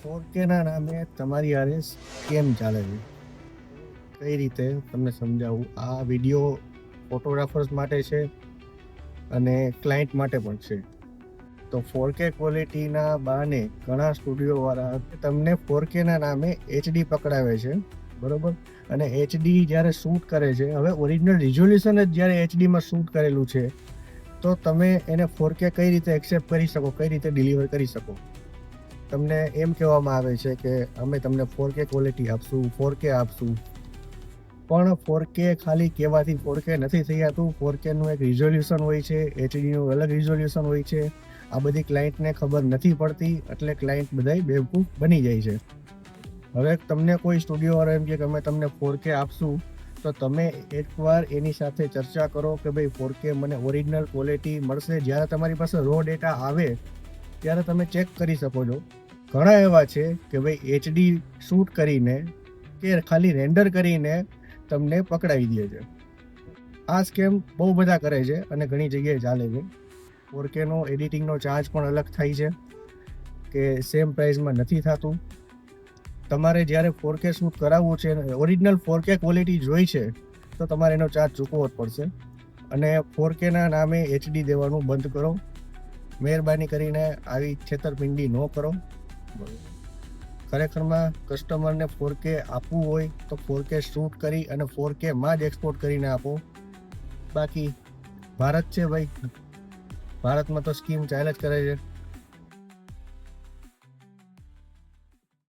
4K ના નામે તમારી હારે સ્કેમ ચાલે છે. કઈ રીતે તમને સમજાવું? આ વિડીયો ફોટોગ્રાફર્સ માટે છે અને ક્લાયન્ટ માટે પણ છે. તો 4K ક્વોલિટીના બહાને ઘણા સ્ટુડિયોવાળા તમને 4K ના નામે HD પકડાવે છે, બરોબર? અને HD જ્યારે શૂટ કરે છે, હવે ઓરિજિનલ રિઝોલ્યુશન જ જ્યારે HDમાં શૂટ કરેલું છે, તો તમે એને 4K કઈ રીતે એક્સેપ્ટ કરી શકો, કઈ રીતે ડિલિવર કરી શકો? તમને એમ કહેવામાં આવે છે કે અમે તમને 4K ક્વોલિટી આપશું, 4K આપશું. પણ 4K ખાલી કહેવાથી 4K નથી થઈ જતું. 4K નું એક રિઝોલ્યુશન હોય છે, HD નું અલગ રિઝોલ્યુશન હોય છે. આ બધી ક્લાયન્ટને ખબર નથી પડતી, એટલે ક્લાયન્ટ બધાય બેવકૂફ બની જાય છે. હવે તમને કોઈ સ્ટુડિયોવાળો એમ કહે કે અમે તમને 4K આપશું, તો તમે એકવાર એની સાથે ચર્ચા કરો કે ભાઈ 4K મને ઓરિજિનલ ક્વોલિટી મળશે. જ્યારે તમારી પાસે રો ડેટા આવે ત્યારે તમે ચેક કરી શકો છો. ઘણા એવા છે કે ભાઈ HD શૂટ કરીને કે ખાલી રેન્ડર કરીને તમને પકડાવી દે છે. આ સ્કેમ બહુ બધા કરે છે અને ઘણી જગ્યાએ ચાલે છે. 4K નો એડિટિંગનો ચાર્જ પણ અલગ થાય છે કે સેમ પ્રાઇસમાં નથી થતું. તમારે જ્યારે 4K શૂટ કરાવવું છે, ઓરિજિનલ 4K ક્વોલિટી જોઈ છે, તો તમારે એનો ચાર્જ ચૂકવવો જ પડશે. અને 4K ના નામે HD દેવાનું બંધ કરો. મહેરબાની કરીને આવી છેતરપિંડી ન કરો. ખરેખરમાં કસ્ટમરને 4K આપવું હોય તો 4K શૂટ કરી અને 4K માં જ એક્સપોર્ટ કરીને આપો. બાકી ભારત છે ભાઈ, ભારતમાં તો સ્કીમ ચાલે જ કરે છે.